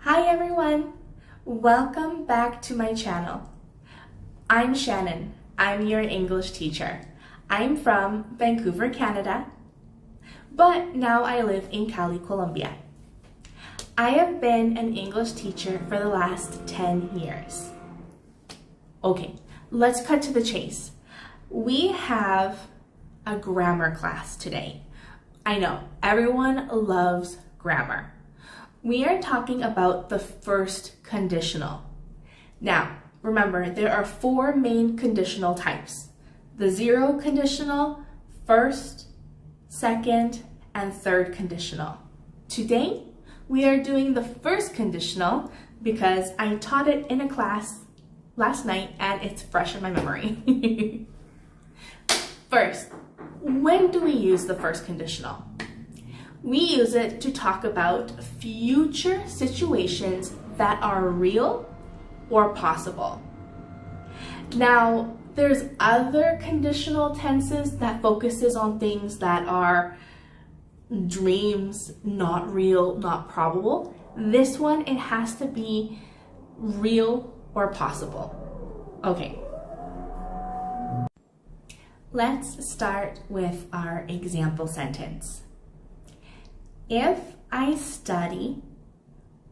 Hi everyone! Welcome back to my channel. I'm Shannon. I'm your English teacher. I'm from Vancouver, Canada, but now I live in Cali, Colombia. I have been an English teacher for the last 10 years. Okay, let's cut to the chase. We have a grammar class today. I know, everyone loves grammar. We are talking about the first conditional. Now, remember, there are four main conditional types: the zero conditional, first, second, and third conditional. Today, we are doing the first conditional because I taught it in a class last night and it's fresh in my memory. First, when do we use the first conditional? We use it to talk about future situations that are real or possible. Now, there's other conditional tenses that focuses on things that are dreams, not real, not probable. This one, it has to be real or possible. Okay. Let's start with our example sentence. If I study,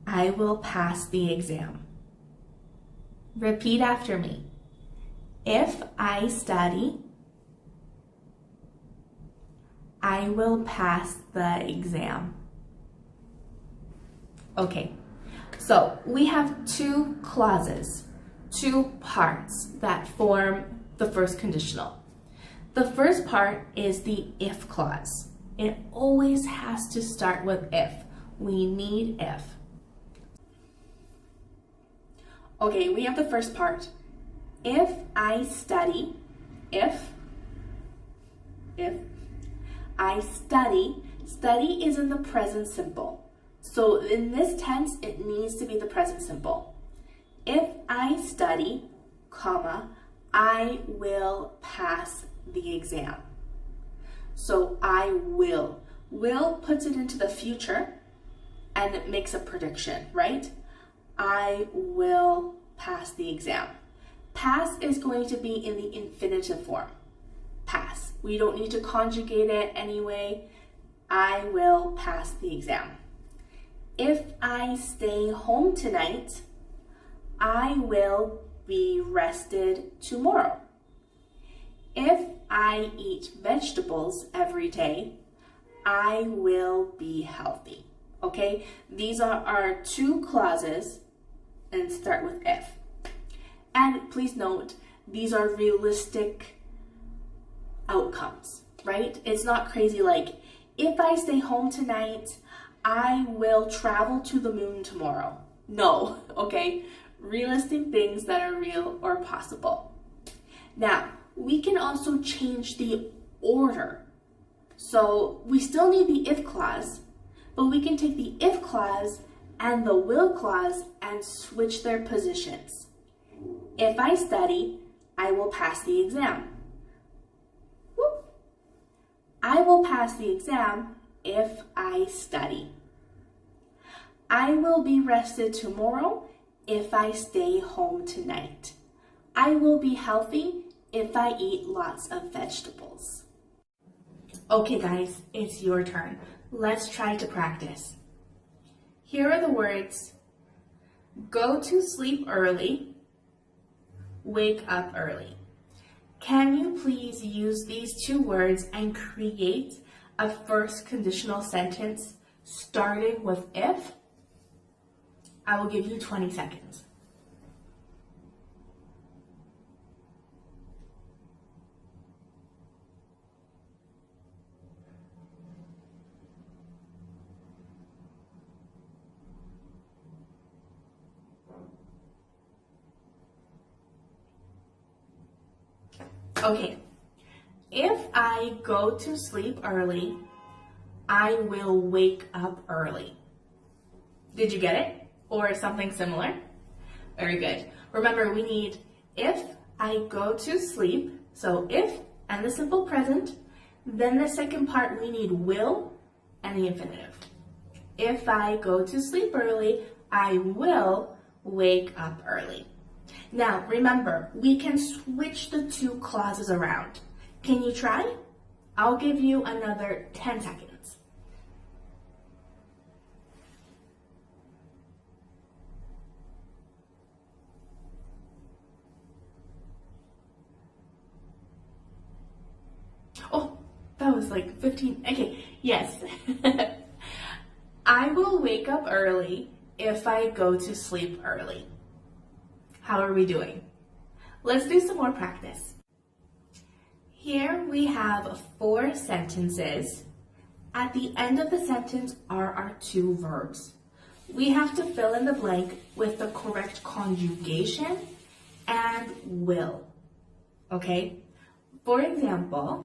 I will pass the exam. Repeat after me. If I study, I will pass the exam. Okay, so we have two clauses, two parts that form the first conditional. The first part is the if clause. It always has to start with if. We need if. Okay, we have the first part. If I study, if I study is in the present simple. So in this tense, it needs to be the present simple. If I study, comma, I will pass the exam. So I will. Will puts it into the future and it makes a prediction, right? I will pass the exam. Pass is going to be in the infinitive form. Pass. We don't need to conjugate it anyway. I will pass the exam. If I stay home tonight, I will be rested tomorrow. If I eat vegetables every day, I will be healthy. Okay, these are our two clauses and start with if. And please note, these are realistic outcomes, right? It's not crazy like, if I stay home tonight, I will travel to the moon tomorrow. No, okay? Realistic things that are real or possible. Now, we can also change the order. So we still need the if clause, but we can take the if clause and the will clause and switch their positions. If I study, I will pass the exam. Whoop. I will pass the exam if I study. I will be rested tomorrow if I stay home tonight. I will be healthy if I eat lots of vegetables. Okay guys, it's your turn. Let's try to practice. Here are the words: go to sleep early, wake up early. Can you please use these two words and create a first conditional sentence starting with if? I will give you 20 seconds. Okay, if I go to sleep early, I will wake up early. Did you get it? Or something similar? Very good. Remember, we need if I go to sleep, so if and the simple present. Then the second part, we need will and the infinitive. If I go to sleep early, I will wake up early. Now, remember, we can switch the two clauses around. Can you try? I'll give you another 10 seconds. Oh, that was like 15. Okay, yes. I will wake up early if I go to sleep early. How are we doing? Let's do some more practice. Here we have 4 sentences. At the end of the sentence are our 2 verbs. We have to fill in the blank with the correct conjugation and will. Okay? For example,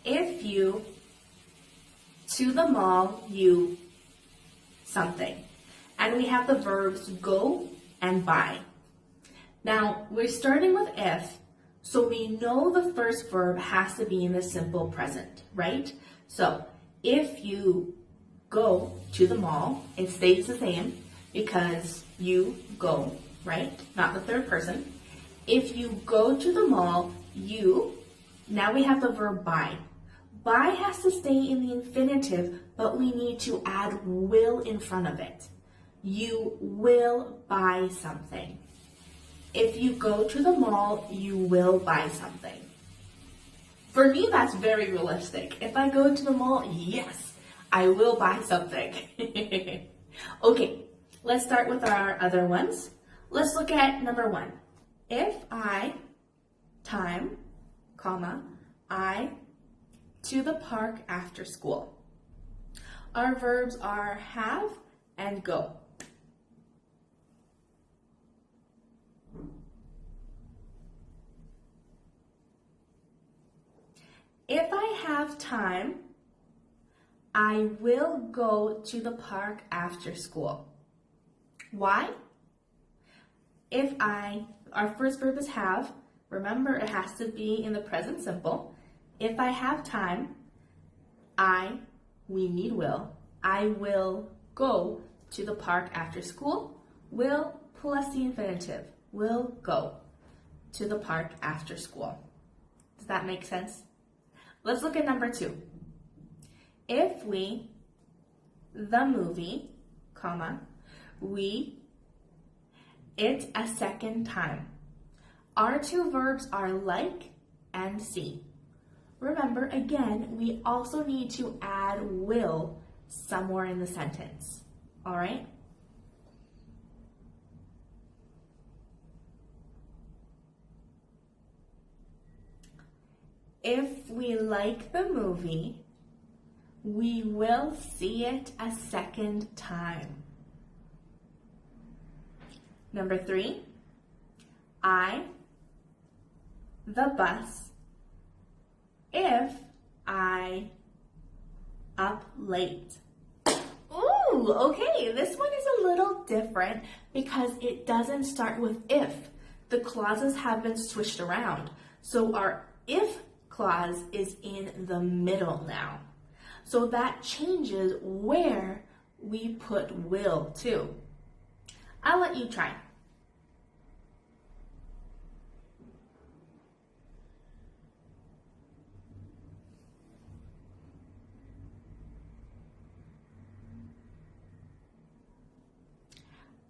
if you to the mall, you something. And we have the verbs go and buy. Now, we're starting with if, so we know the first verb has to be in the simple present, right? So, if you go to the mall, it stays the same because you go, right? Not the third person. If you go to the mall, now we have the verb buy. Buy has to stay in the infinitive, but we need to add will in front of it. You will buy something. If you go to the mall, you will buy something. For me, that's very realistic. If I go to the mall, yes, I will buy something. Okay, let's start with our other ones. Let's look at number 1. If I, time, comma, I, to the park after school. Our verbs are have and go. If I have time, I will go to the park after school. Why? Our first verb is have. Remember, it has to be in the present simple. If I have time, we need will. I will go to the park after school. Will plus the infinitive. Will go to the park after school. Does that make sense? Let's look at number 2. If we, the movie, comma, we, it a second time. Our 2 verbs are like and see. Remember, again, we also need to add will somewhere in the sentence. All right? If we like the movie, we will see it a second time. Number 3, the bus, if I up late. Ooh, okay, this one is a little different because it doesn't start with if. The clauses have been switched around. So our if clause is in the middle now. So that changes where we put will to. I'll let you try.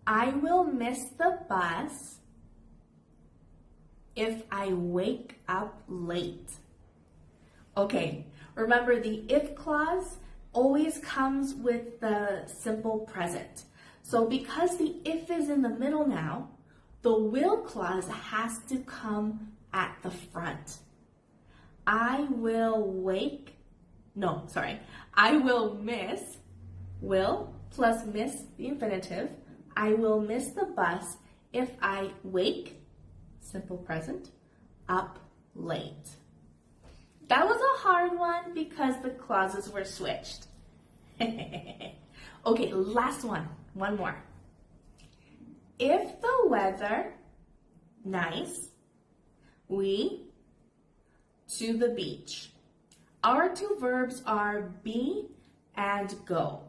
I will miss the bus if I wake up late. Okay, remember the if clause always comes with the simple present. So because the if is in the middle now, the will clause has to come at the front. I will miss, will plus miss the infinitive. I will miss the bus if I wake, simple present, up late. That was a hard one because the clauses were switched. Okay, last one more. If the weather nice, we to the beach. Our 2 verbs are be and go.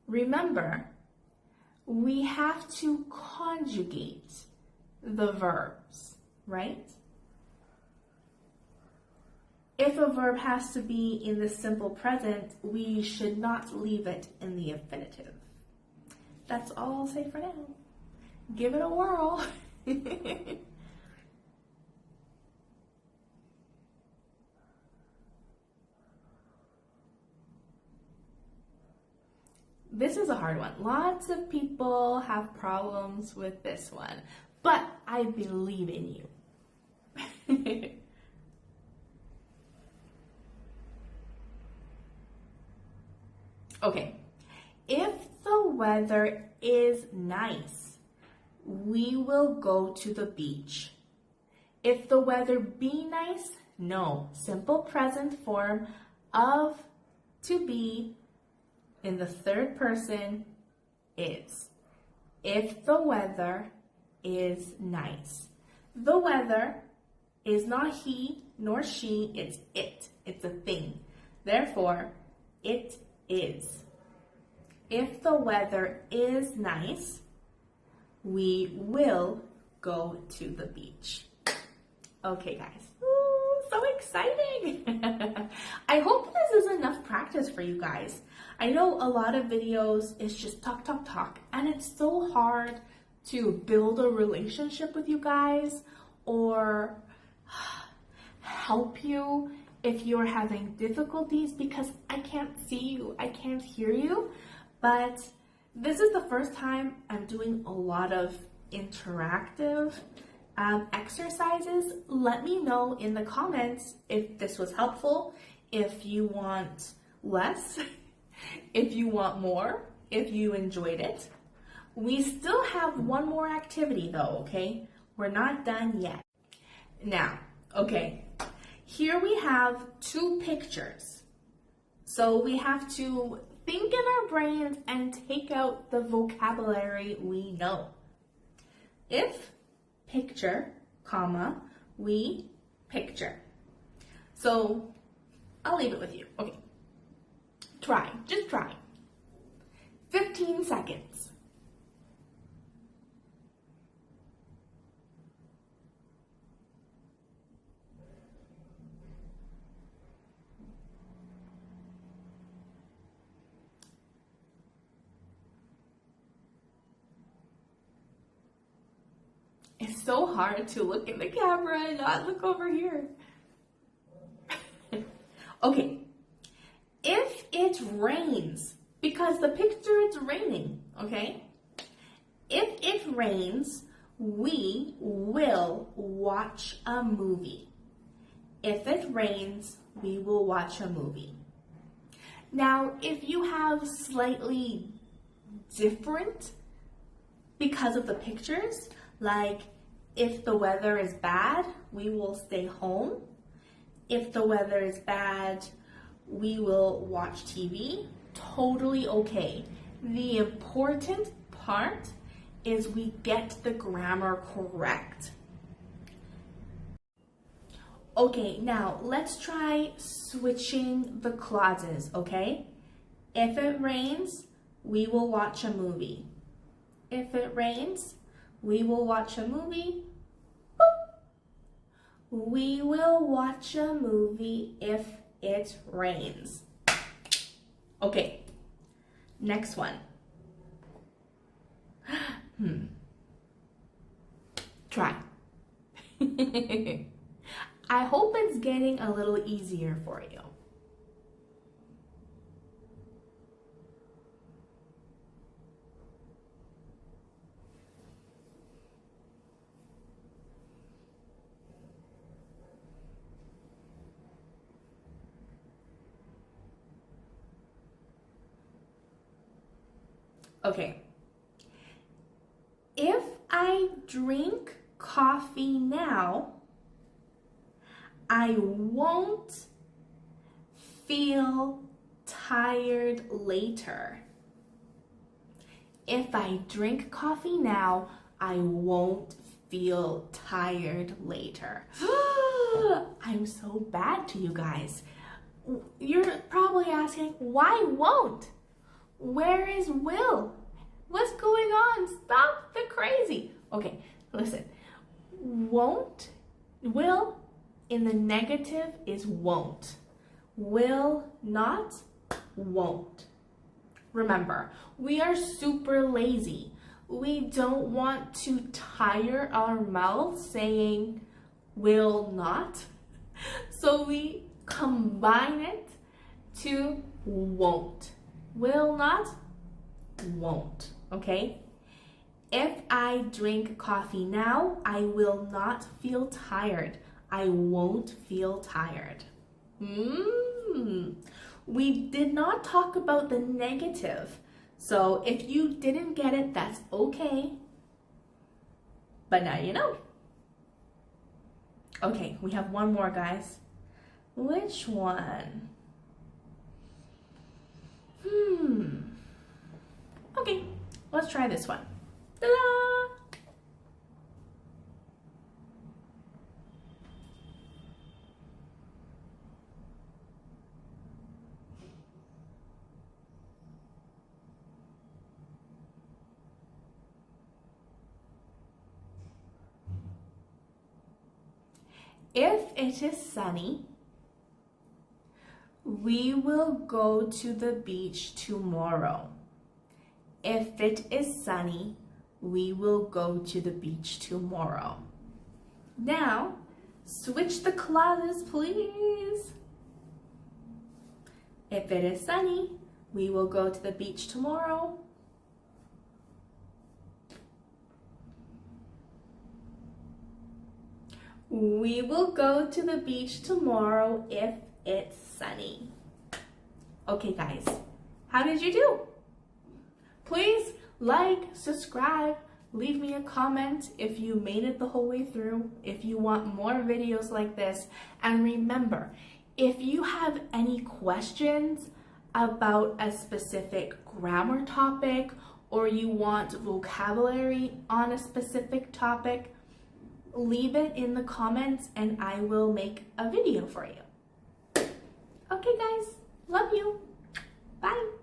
remember, we have to conjugate the verbs, right? If a verb has to be in the simple present, we should not leave it in the infinitive. That's all I'll say for now. Give it a whirl. This is a hard one. Lots of people have problems with this one, but I believe in you. Okay, if the weather is nice, we will go to the beach. If the weather be nice, no. Simple present form of to be in the third person is. If the weather is nice. The weather is not he nor she, it's it. It's a thing. Therefore, it is. If the weather is nice, we will go to the beach. Okay, guys. Ooh, so exciting. I hope this is enough practice for you guys. I know a lot of videos is just talk, talk, talk, and it's so hard to build a relationship with you guys or help you if you're having difficulties because I can't see you, I can't hear you, but this is the first time I'm doing a lot of interactive exercises. Let me know in the comments if this was helpful, if you want less, if you want more, if you enjoyed it. We still have one more activity though, okay? We're not done yet. Now, okay. Here we have two pictures. So we have to think in our brains and take out the vocabulary we know. If picture, comma, we picture. So I'll leave it with you. Okay. Try, just try. 15 seconds. It's so hard to look in the camera and not look over here. Okay, if it rains, because the picture is raining, okay? If it rains, we will watch a movie. If it rains, we will watch a movie. Now, if you have slightly different because of the pictures, like if the weather is bad, we will stay home. If the weather is bad, we will watch TV. Totally okay. The important part is we get the grammar correct. Okay, now let's try switching the clauses, okay? If it rains, we will watch a movie. If it rains, we will watch a movie. Boop. We will watch a movie if it rains. Okay, next one. Try. I hope it's getting a little easier for you. Okay. If I drink coffee now, I won't feel tired later. If I drink coffee now, I won't feel tired later. I'm so bad to you guys. You're probably asking, why won't? Where is will? What's going on? Stop the crazy. Okay, listen. Won't, will in the negative is won't. Will not, won't. Remember, we are super lazy. We don't want to tire our mouth saying will not. So we combine it to won't. Will not, won't, okay? If I drink coffee now, I will not feel tired. I won't feel tired. We did not talk about the negative. So if you didn't get it, that's okay. But now you know. Okay, we have one more, guys. Which one? Okay, let's try this one. Ta-da! If it is sunny, we will go to the beach tomorrow. If it is sunny, we will go to the beach tomorrow. Now, switch the clauses, please. If it is sunny, we will go to the beach tomorrow. We will go to the beach tomorrow if it's sunny. Okay, guys, how did you do? Please like, subscribe, leave me a comment if you made it the whole way through, if you want more videos like this. And remember, if you have any questions about a specific grammar topic or you want vocabulary on a specific topic, leave it in the comments and I will make a video for you. Okay, guys, love you. Bye.